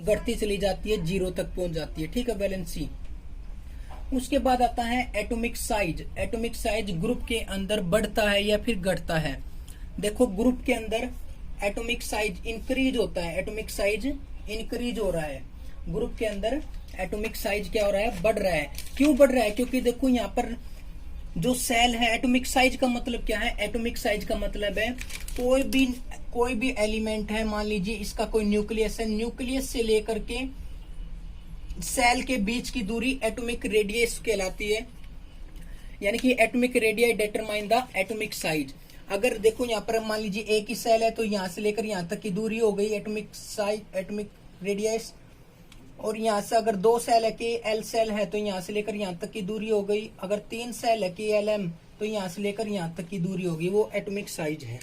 घटती चली जाती है, 0 तक पहुंच जाती है। ठीक है, वैलेंसी। उसके बाद आता है atomic size. Atomic size group के अंदर बढ़ता है या फिर घटता है। देखो, ग्रुप के अंदर एटॉमिक साइज इंक्रीज होता है, एटॉमिक साइज इंक्रीज हो रहा है। ग्रुप के अंदर एटॉमिक साइज क्या हो रहा है, बढ़ रहा है। क्यों बढ़ रहा है? क्योंकि देखो यहाँ पर जो सेल है, एटॉमिक साइज का मतलब क्या है? एटॉमिक साइज का मतलब है कोई भी एलिमेंट है, मान लीजिए इसका कोई न्यूक्लियस है, न्यूक्लियस से लेकर के सेल के बीच की दूरी एटॉमिक रेडियस कहलाती है। यानी कि atomic radius determine the atomic size. अगर देखो यहाँ पर मान लीजिए एक ही सेल है, तो यहां से लेकर यहां तक की दूरी हो गई एटॉमिक साइज, एटॉमिक रेडियस। और यहां से अगर 2 सेल है, के एल सेल है, तो यहां से लेकर यहां तक की दूरी हो गई। अगर 3 सेल है, के एल एम, तो यहां से लेकर यहां तक की दूरी होगी, वो एटॉमिक साइज है।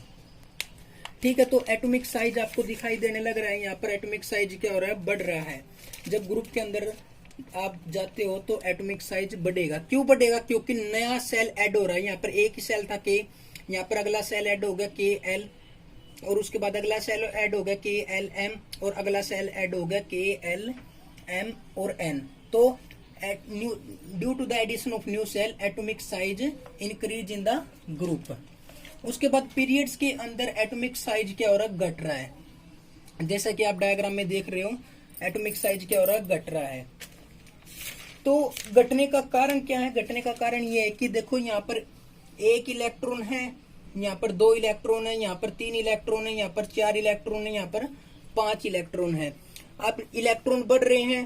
ठीक है, तो एटॉमिक साइज आपको दिखाई देने लग रहा है। यहाँ पर एटॉमिक साइज क्या हो रहा है, बढ़ रहा है। जब ग्रुप के अंदर आप जाते हो तो एटॉमिक साइज बढ़ेगा। क्यों बढ़ेगा? क्योंकि नया सेल ऐड हो रहा है। यहाँ पर एक ही सेल था, के, यहाँ पर अगला सेल ऐड हो गया, के एल, और उसके बाद अगला सेल ऐड हो गया, के एल एम, और अगला सेल ऐड हो गया, के एल एम और एन। तो due to the addition of new shell, atomic size increase in the group. उसके बाद पीरियड्स के अंदर एटॉमिक साइज क्या हो रहा है, घट रहा है। जैसा कि आप डायग्राम में देख रहे हो, एटॉमिक साइज क्या हो रहा है, घट रहा है। तो घटने का कारण क्या है? घटने का कारण ये है कि देखो यहाँ पर 1 इलेक्ट्रॉन है, यहाँ पर 2 इलेक्ट्रॉन है, यहाँ पर 3 इलेक्ट्रॉन है, यहाँ पर 4 इलेक्ट्रॉन है, यहाँ पर 5 इलेक्ट्रॉन है। अब इलेक्ट्रॉन बढ़ रहे हैं,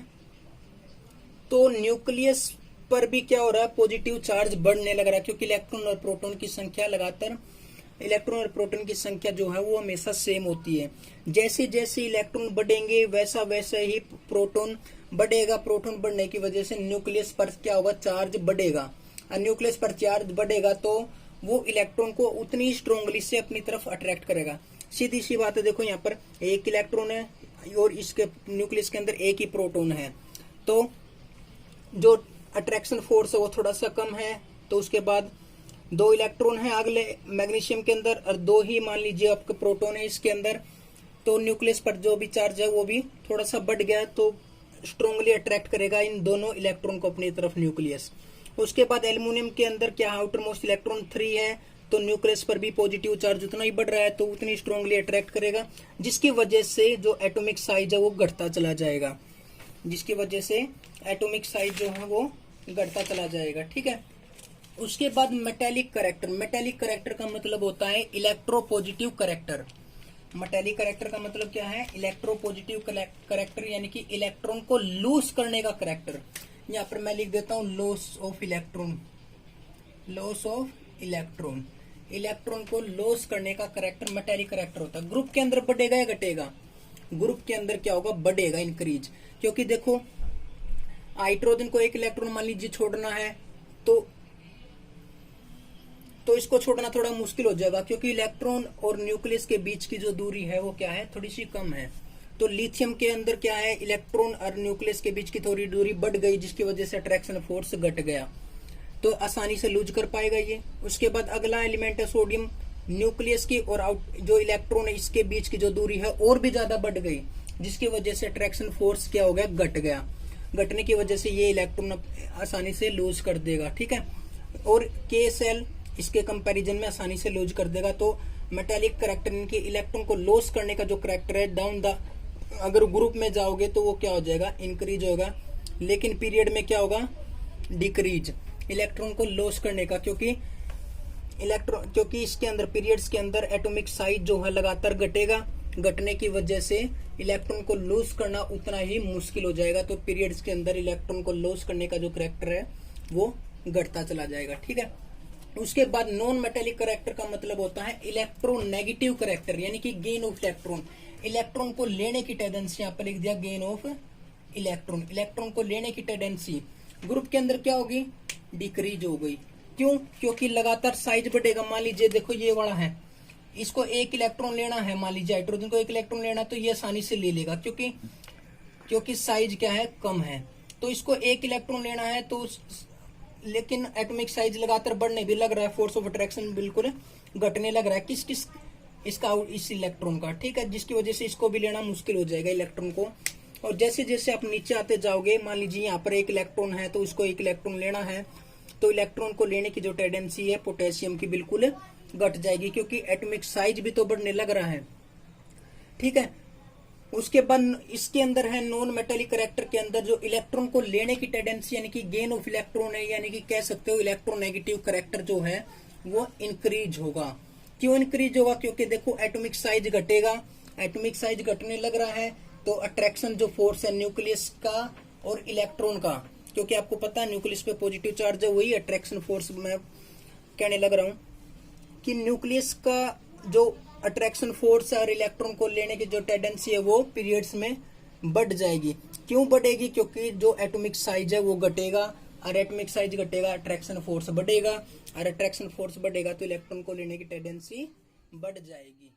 तो न्यूक्लियस पर भी क्या हो रहा है, पॉजिटिव चार्ज बढ़ने लग रहा है। क्योंकि इलेक्ट्रॉन और प्रोटॉन की संख्या लगातार, इलेक्ट्रॉन और प्रोटॉन की संख्या जो है वो हमेशा सेम होती है। जैसे जैसे इलेक्ट्रॉन बढ़ेंगे वैसा वैसा ही प्रोटॉन बढ़ेगा। प्रोटॉन बढ़ने की वजह से न्यूक्लियस पर क्या होगा, चार्ज बढ़ेगा। और न्यूक्लियस पर चार्ज बढ़ेगा तो वो इलेक्ट्रॉन को उतनी स्ट्रोंगली से अपनी तरफ अट्रैक्ट करेगा। सीधी सी बात है। देखो यहाँ पर 1 इलेक्ट्रॉन है और इसके न्यूक्लियस के अंदर 1 ही प्रोटॉन है, तो जो अट्रैक्शन फोर्स है वो थोड़ा सा कम है। तो उसके बाद 2 इलेक्ट्रॉन है अगले मैग्नीशियम के अंदर, और 2 ही मान लीजिए आपके प्रोटॉन है इसके अंदर, तो न्यूक्लियस पर जो भी चार्ज है वो भी थोड़ा सा बढ़ गया, तो स्ट्रोंगली अट्रैक्ट करेगा इन दोनों इलेक्ट्रॉन को अपनी तरफ, न्यूक्लियस। उसके बाद एल्यूमिनियम के अंदर क्या है, आउटर मोस्ट इलेक्ट्रॉन 3 है, तो न्यूक्लियस पर भी पॉजिटिव चार्ज उतना ही बढ़ रहा है, तो उतनी स्ट्रोंगली अट्रैक्ट करेगा, जिसकी वजह से जो एटॉमिक साइज है वो घटता चला जाएगा। जिसकी वजह से एटॉमिक साइज जो है वो घटता चला जाएगा। ठीक है। उसके बाद मेटेलिक करेक्टर। मेटेलिक करेक्टर का मतलब होता है इलेक्ट्रोपॉजिटिव करेक्टर। मेटेलिक करेक्टर का मतलब क्या है, इलेक्ट्रोपॉजिटिव करेक्टर, यानी कि इलेक्ट्रॉन को लूज करने का करेक्टर। यहाँ पर मैं लिख देता हूँ loss of electron. Loss of electron, electron को लॉस करने का करेक्टर मेटेलिक करेक्टर होता है। ग्रुप के अंदर बढ़ेगा या घटेगा? ग्रुप के अंदर क्या होगा, बढ़ेगा, इंक्रीज। क्योंकि देखो हाइड्रोजन को 1 इलेक्ट्रॉन मान लीजिए छोड़ना है, तो इसको छोड़ना थोड़ा मुश्किल हो जाएगा, क्योंकि इलेक्ट्रॉन और न्यूक्लियस के बीच की जो दूरी है वो क्या है, थोड़ी सी कम है। तो लिथियम के अंदर क्या है, इलेक्ट्रॉन और न्यूक्लियस के बीच की थोड़ी दूरी बढ़ गई, जिसकी वजह से अट्रैक्शन फोर्स घट गया, तो आसानी से लूज कर पाएगा ये। उसके बाद अगला एलिमेंट है सोडियम। न्यूक्लियस की और जो इलेक्ट्रॉन है इसके बीच की जो दूरी है और भी ज्यादा बढ़ गई, जिसकी वजह से अट्रैक्शन फोर्स क्या हो गया, घट गया। घटने की वजह से ये इलेक्ट्रॉन आसानी से लूज कर देगा। ठीक है। और के सेल इसके कंपैरिजन में आसानी से लूज कर देगा। तो मेटेलिक करेक्टर, इनके इलेक्ट्रॉन को लॉस करने का जो करेक्टर है, डाउन द, अगर ग्रुप में जाओगे तो वो क्या हो जाएगा, इंक्रीज होगा। लेकिन पीरियड में क्या होगा, डिक्रीज, इलेक्ट्रॉन को लॉस करने का। क्योंकि इसके अंदर पीरियड्स के अंदर एटॉमिक साइज जो है लगातार घटेगा। घटने की वजह से इलेक्ट्रॉन को लॉस करना उतना ही मुश्किल हो जाएगा। तो पीरियड्स के अंदर इलेक्ट्रॉन को लॉस करने का जो करेक्टर है वो घटता चला जाएगा। ठीक है। उसके बाद नॉन मेटेलिक करेक्टर का मतलब होता है इलेक्ट्रोनेगेटिव करेक्टर, यानी कि गेन ऑफ इलेक्ट्रॉन। इलेक्ट्रॉन को लेने की टेंडेंसी, यहाँ पर लिख दिया गेन ऑफ इलेक्ट्रॉन। इलेक्ट्रॉन को लेने की टेंडेंसी ग्रुप के अंदर क्या होगी, डिक्रीज हो गई। क्यों? क्योंकि लगातार साइज बढ़ेगा। मान लीजिए देखो ये वाला है, इसको 1 इलेक्ट्रॉन लेना है, मान लीजिए हाइड्रोजन को 1 इलेक्ट्रॉन लेना, तो ये आसानी से ले लेगा, क्योंकि साइज क्या है, कम है। तो इसको 1 इलेक्ट्रॉन लेना है, तो लेकिन एटॉमिक साइज लगातार बढ़ने भी लग रहा है, फोर्स ऑफ अट्रैक्शन बिल्कुल घटने लग रहा है। इसका इस इलेक्ट्रॉन का। ठीक है। जिसकी वजह से इसको भी लेना मुश्किल हो जाएगा, इलेक्ट्रॉन को और जैसे जैसे आप नीचे आते जाओगे, मान लीजिए यहाँ पर एक इलेक्ट्रॉन है तो इसको एक इलेक्ट्रॉन लेना है, तो इलेक्ट्रॉन को लेने की जो टेंडेंसी है पोटेशियम की बिल्कुल घट जाएगी, क्योंकि एटॉमिक साइज भी तो बढ़ने लग रहा है। ठीक है, उसके बाद इसके अंदर है नॉन मेटेलिक करेक्टर के अंदर जो इलेक्ट्रॉन को लेने की टेंडेंसी यानी कि गेन ऑफ इलेक्ट्रॉन है, यानी कि कह सकते हो इलेक्ट्रोनेगेटिव करेक्टर जो है वो इंक्रीज होगा। क्यों इंक्रीज होगा? क्योंकि देखो एटॉमिक साइज घटेगा, एटॉमिक साइज घटने लग रहा है तो अट्रैक्शन जो फोर्स है न्यूक्लियस का और इलेक्ट्रॉन का, क्योंकि आपको पता है न्यूक्लियस पे पॉजिटिव चार्ज है, वही अट्रैक्शन फोर्स मैं कहने लग रहा हूं कि न्यूक्लियस का जो अट्रैक्शन फोर्स है और इलेक्ट्रॉन को लेने की जो टेंडेंसी है वो पीरियड्स में बढ़ जाएगी। क्यों बढ़ेगी? क्योंकि जो एटॉमिक साइज है वो घटेगा, और एटॉमिक साइज घटेगा अट्रैक्शन फोर्स बढ़ेगा, और अट्रैक्शन फोर्स बढ़ेगा तो इलेक्ट्रॉन को लेने की टेंडेंसी बढ़ जाएगी।